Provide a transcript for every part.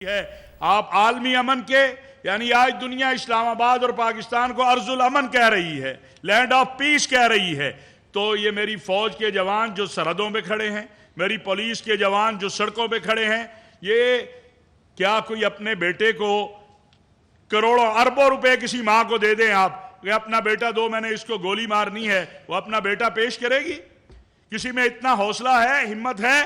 ہے آپ عالمی امن کے یعنی آج دنیا اسلام آباد اور پاکستان کو ارض الامن کہہ رہی ہے، لینڈ آف پیس کہہ رہی ہے، تو یہ میری فوج کے جوان جو سرحدوں پہ کھڑے ہیں، میری پولیس کے جوان جو سڑکوں پہ کھڑے ہیں، یہ کیا کوئی اپنے بیٹے کو کروڑوں اربوں روپے کسی ماں کو دے دیں آپ کہ اپنا بیٹا دو، میں نے اس کو گولی مارنی ہے، وہ اپنا بیٹا پیش کرے گی؟ کسی میں اتنا حوصلہ ہے، ہمت ہے؟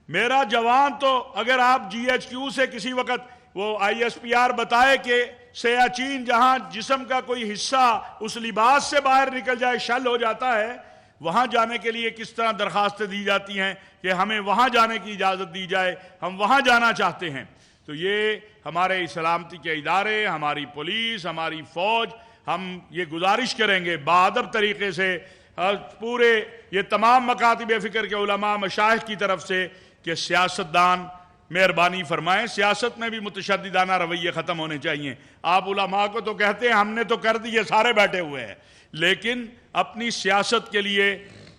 میرا جوان تو اگر آپ جی ایچ کیو سے کسی وقت وہ آئی ایس پی آر بتائے کہ سیاچین جہاں جسم کا کوئی حصہ اس لباس سے باہر نکل جائے شل ہو جاتا ہے، وہاں جانے کے لیے کس طرح درخواستیں دی جاتی ہیں کہ ہمیں وہاں جانے کی اجازت دی جائے، ہم وہاں جانا چاہتے ہیں۔ تو یہ ہمارے سلامتی کے ادارے، ہماری پولیس، ہماری فوج، ہم یہ گزارش کریں گے بادب طریقے سے پورے یہ تمام مکاتب فکر کے علماء مشائخ کی طرف سے کہ سیاستدان مہربانی فرمائیں، سیاست میں بھی متشددانہ رویے ختم ہونے چاہیے۔ آپ علماء کو تو کہتے ہیں ہم نے تو کر دیے، سارے بیٹھے ہوئے ہیں، لیکن اپنی سیاست کے لیے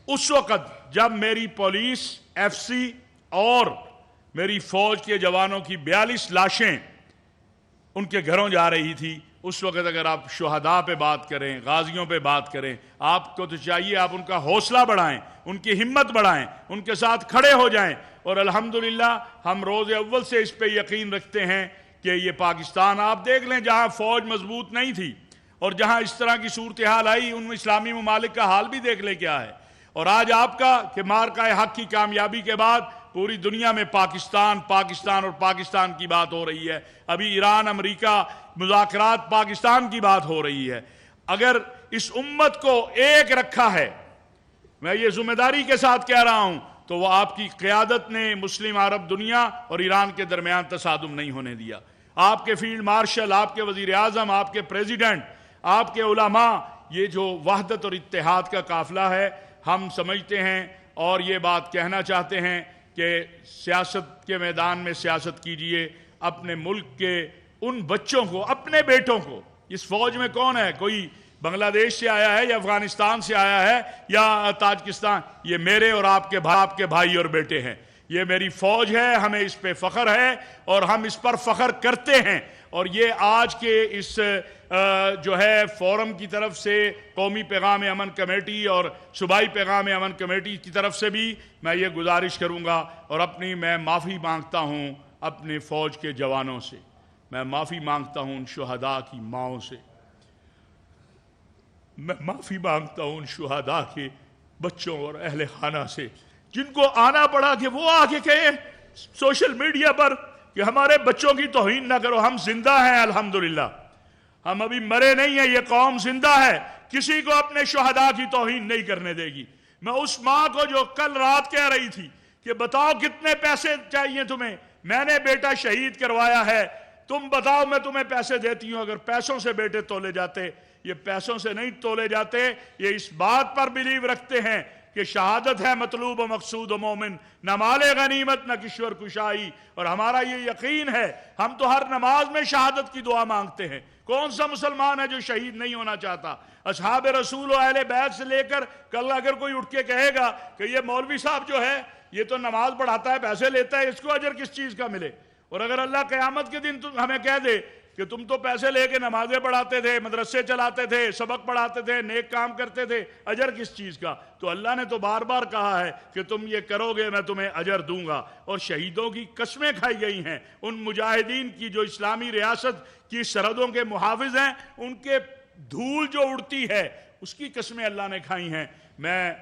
اس وقت جب میری پولیس، ایف سی اور میری فوج کے جوانوں کی 42 لاشیں ان کے گھروں جا رہی تھی، اس وقت اگر آپ شہداء پہ بات کریں، غازیوں پہ بات کریں، آپ کو تو چاہیے آپ ان کا حوصلہ بڑھائیں، ان کی ہمت بڑھائیں، ان کے ساتھ کھڑے ہو جائیں۔ اور الحمدللہ ہم روز اول سے اس پہ یقین رکھتے ہیں کہ یہ پاکستان آپ دیکھ لیں جہاں فوج مضبوط نہیں تھی اور جہاں اس طرح کی صورتحال آئی، ان اسلامی ممالک کا حال بھی دیکھ لے کیا ہے۔ اور آج آپ کا کہ مارکہ حق کی کامیابی کے بعد پوری دنیا میں پاکستان اور پاکستان کی بات ہو رہی ہے، ابھی ایران امریکہ مذاکرات پاکستان کی بات ہو رہی ہے۔ اگر اس امت کو ایک رکھا ہے، میں یہ ذمہ داری کے ساتھ کہہ رہا ہوں، تو وہ آپ کی قیادت نے مسلم عرب دنیا اور ایران کے درمیان تصادم نہیں ہونے دیا۔ آپ کے فیلڈ مارشل، آپ کے وزیر اعظم، آپ کے پریزیڈنٹ، آپ کے علماء، یہ جو وحدت اور اتحاد کا قافلہ ہے، ہم سمجھتے ہیں اور یہ بات کہنا چاہتے ہیں کہ سیاست کے میدان میں سیاست کیجئے، اپنے ملک کے ان بچوں کو، اپنے بیٹوں کو، اس فوج میں کون ہے؟ کوئی بنگلہ دیش سے آیا ہے یا افغانستان سے آیا ہے یا تاجکستان؟ یہ میرے اور آپ کے بھائی اور بیٹے ہیں، یہ میری فوج ہے، ہمیں اس پہ فخر ہے اور ہم اس پر فخر کرتے ہیں۔ اور یہ آج کے اس جو ہے فورم کی طرف سے قومی پیغام امن کمیٹی اور صوبائی پیغام امن کمیٹی کی طرف سے بھی میں یہ گزارش کروں گا اور میں معافی مانگتا ہوں اپنے فوج کے جوانوں سے، میں معافی مانگتا ہوں ان شہداء کی ماؤں سے، میں معافی مانگتا ہوں ان شہداء کے بچوں اور اہل خانہ سے جن کو آنا پڑا کہ وہ آگے کہیں سوشل میڈیا پر کہ ہمارے بچوں کی توہین نہ کرو۔ ہم زندہ ہیں الحمدللہ، ہم ابھی مرے نہیں ہیں، یہ قوم زندہ ہے، کسی کو اپنے شہداء کی توہین نہیں کرنے دے گی۔ میں اس ماں کو جو کل رات کہہ رہی تھی کہ بتاؤ کتنے پیسے چاہیے تمہیں، میں نے بیٹا شہید کروایا ہے، تم بتاؤ میں تمہیں پیسے دیتی ہوں۔ اگر پیسوں سے بیٹے تولے جاتے، یہ پیسوں سے نہیں تولے جاتے، یہ اس بات پر بلیو رکھتے ہیں کہ شہادت ہے مطلوب و مقصود و مومن، نہ مال غنیمت نہ کشور کشائی۔ اور ہمارا یہ یقین ہے، ہم تو ہر نماز میں شہادت کی دعا مانگتے ہیں۔ کون سا مسلمان ہے جو شہید نہیں ہونا چاہتا؟ اصحاب رسول و اہل بیت سے لے کر کل اگر کوئی اٹھ کے کہے گا کہ یہ مولوی صاحب جو ہے یہ تو نماز پڑھاتا ہے، پیسے لیتا ہے، اس کو اجر کس چیز کا ملے؟ اور اگر اللہ قیامت کے دن ہمیں کہہ دے کہ تم تو پیسے لے کے نمازیں پڑھاتے تھے، مدرسے چلاتے تھے، سبق پڑھاتے تھے، نیک کام کرتے تھے، اجر کس چیز کا؟ تو اللہ نے تو بار بار کہا ہے کہ تم یہ کرو گے میں تمہیں اجر دوں گا۔ اور شہیدوں کی قسمیں کھائی گئی ہیں، ان مجاہدین کی جو اسلامی ریاست کی سرحدوں کے محافظ ہیں، ان کے دھول جو اڑتی ہے اس کی قسمیں اللہ نے کھائی ہیں۔ میں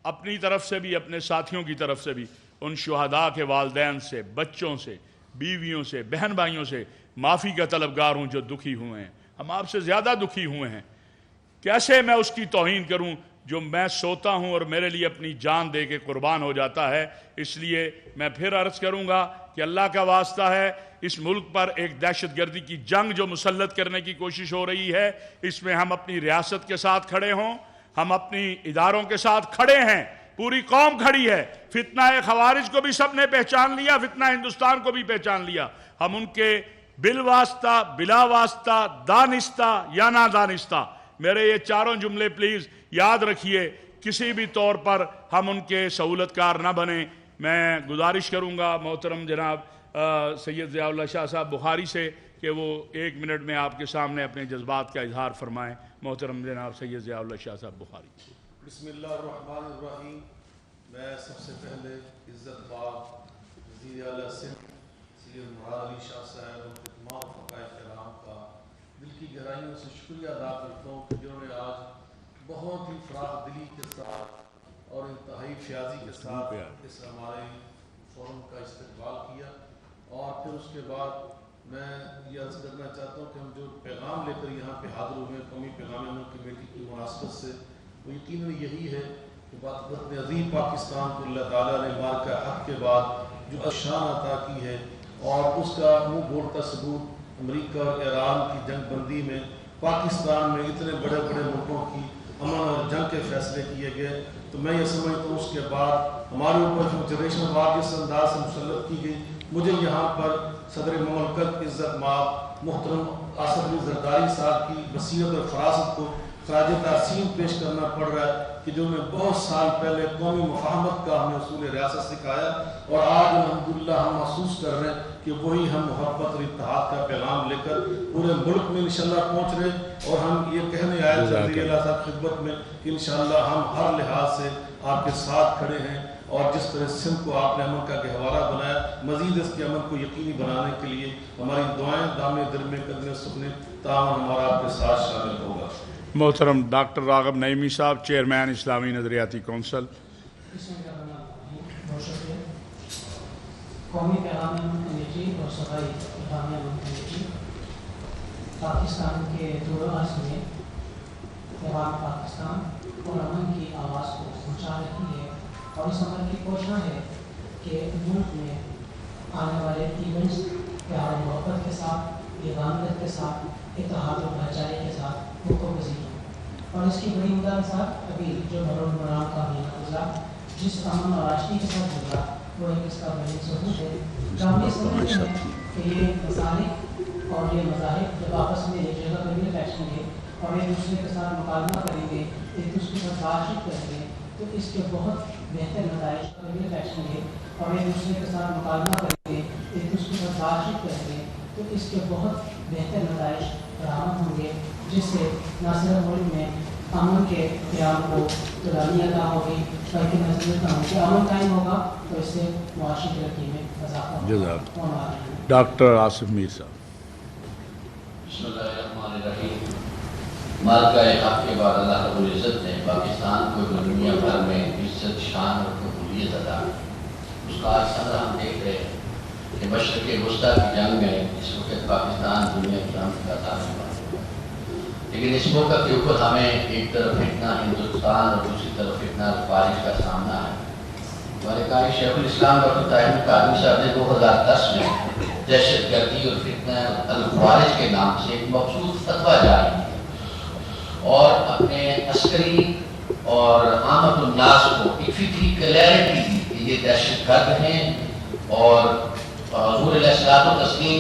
اپنی طرف سے بھی، اپنے ساتھیوں کی طرف سے بھی ان شہداء کے والدین سے، بچوں سے، بیویوں سے، بہن بھائیوں سے معافی کا طلبگار ہوں جو دکھی ہوئے ہیں۔ ہم آپ سے زیادہ دکھی ہوئے ہیں، کیسے میں اس کی توہین کروں جو میں سوتا ہوں اور میرے لیے اپنی جان دے کے قربان ہو جاتا ہے؟ اس لیے میں پھر عرض کروں گا کہ اللہ کا واسطہ ہے، اس ملک پر ایک دہشت گردی کی جنگ جو مسلط کرنے کی کوشش ہو رہی ہے، اس میں ہم اپنی ریاست کے ساتھ کھڑے ہوں، ہم اپنی اداروں کے ساتھ کھڑے ہیں، پوری قوم کھڑی ہے۔ فتنہ خوارج کو بھی سب نے پہچان لیا، فتنہ ہندوستان کو بھی پہچان لیا۔ ہم ان کے بالواسطہ، بلا واسطہ، دانستہ یا نادانستہ، میرے یہ چاروں جملے پلیز یاد رکھیے، کسی بھی طور پر ہم ان کے سہولت کار نہ بنیں۔ میں گزارش کروں گا محترم جناب سید ضیاء اللہ شاہ صاحب بخاری سے کہ وہ 1 منٹ میں آپ کے سامنے اپنے جذبات کا اظہار فرمائیں. محترم جناب سید ضیاء اللہ شاہ صاحب بخاری. بسم اللہ الرحمن الرحیم. میں سب سے پہلے عزت باب وزیر اعلیٰ سندھ سید مراد علی شاہ صاحب اور تمام فقائے کرام کا دل کی گہرائیوں سے شکریہ ادا کرتا ہوں کہ جنہوں نے آج بہت ہی فراخ دلی کے ساتھ اور انتہائی فیاضی کے ساتھ اس ہمارے فورم کا استقبال کیا. اور پھر اس کے بعد میں یہ عرض کرنا چاہتا ہوں کہ ہم جو پیغام لے کر یہاں پہ حاضر ہوئے قومی پیغام امن کمیٹی کی مناسبت سے وہ یقیناً یہی ہے کہ وطن عظیم پاکستان کو اللہ تعالیٰ نے بارکہ حق کے بعد جو شان عطا کی ہے اور اس کا منہ بولتا ثبوت امریکہ اور ایران کی جنگ بندی میں پاکستان میں اتنے بڑے بڑے ملکوں کی امن اور جنگ کے فیصلے کیے گئے. تو میں یہ سمجھتا ہوں اس کے بعد ہمارے اوپر جو جنریشن وار جس انداز سے مسلط کی گئی. مجھے یہاں پر صدر مملکت عزت مآب محترم آصف علی زرداری صاحب کی بصیرت اور فراست کو خراج تحسین پیش کرنا پڑ رہا ہے کہ جو نے بہت سال پہلے قومی مفاہمت کا ہمیں اصول ریاست سکھایا اور آج الحمدللہ ہم محسوس کر رہے ہیں کہ وہی ہم محبت اور اتحاد کا پیغام لے کر پورے ملک میں انشاءاللہ پہنچ رہے ہیں. اور ہم یہ کہنے آئے چودھری اللہ صاحب خدمت میں کہ انشاءاللہ ہم ہر لحاظ سے آپ کے ساتھ کھڑے ہیں. اور جس طرح سندھ کو آپ نے امن کا گہوارہ بنایا مزید اس کے امن کو یقینی بنانے کے لیے ہماری دعائیں دامے دل میں قدمیں سکنے تعاون ہمارا آپ کے ساتھ شامل ہوگا. محترم ڈاکٹر راغب نعیمی صاحب چیئرمین اسلامی نظریاتی کونسل. قومی پیغام امن کمیٹی اور صوبائی پیغام امن کمیٹی پاکستان کے دور عرض میں پیغام پاکستان اور امن کی آواز کو پہنچا رہی ہے اور اس عمل کی کوشش ہے کہ ملک میں آنے والے ایونٹس پیار و محبت کے ساتھ یگانت کے ساتھ اتحاد و بھائی چارے کے ساتھ حقوق پذیر ہوں. اور اس کی بڑی مثال ابھی جو بحران کا مہینہ گزرا جس امن اور آشتی کے ساتھ گزرا وہ ایک اس کا بڑی ثبوت ہے. ہم یہ سمجھتے ہیں کہ یہ مسالک اور یہ مذاہب جب آپس میں ایک جگہ پر مل بیٹھیں گے اور ایک دوسرے کے ساتھ مکالمہ کریں گے ایک دوسرے کے ساتھ بات چیت کریں گے تو اس کے بہت بہتر نتائج مل بیٹھیں گے اور ایک دوسرے کے ساتھ مکالمہ کریں گے ایک دوسرے کے ساتھ بات چیت کریں گے تو اس کے بہت بہتر نتائج فراہم ہوں گے جس سے نہ صرف ملک میں امن کے قیام کو طولانی عطا ہوگی بلکہ میں سمجھتا ہوں کہ امن قائم ہوگا تو اس سے معاشی ترقی میں اضافہ ہوگا. ڈاکٹر آصف میر صاحب. بسم اللہ الرحمن الرحیم. مارکہ حق کے بعد اللہ رب العزت نے پاکستان کو دنیا بھر میں عزت شان اور قبولیت عطا کی. اس کا آج ثمرہ ہم دیکھ رہے ہیں کہ مشرق وسطیٰ کی جنگ میں اس وقت پاکستان دنیا کی جنگ کا سامنے بنا ہوا ہے. لیکن اس موقع کے اوپر ہمیں ایک طرف فتنہ ہندوستان اور دوسری طرف فتنہ خارج کا سامنا ہے. ہمارے قاری شیخ الاسلام ڈاکٹر طاہر قادری صاحب نے 2010 میں دہشت گردی اور فتنہ الخوارج کے نام سے ایک مخصوص فتویٰ جاری کیا اور اپنے عسکری اور عامت الناس کو ایک فکری کلیئرٹی دی کہ یہ دہشت گرد ہیں اور حضور علیہ الصلوۃ والتسلیم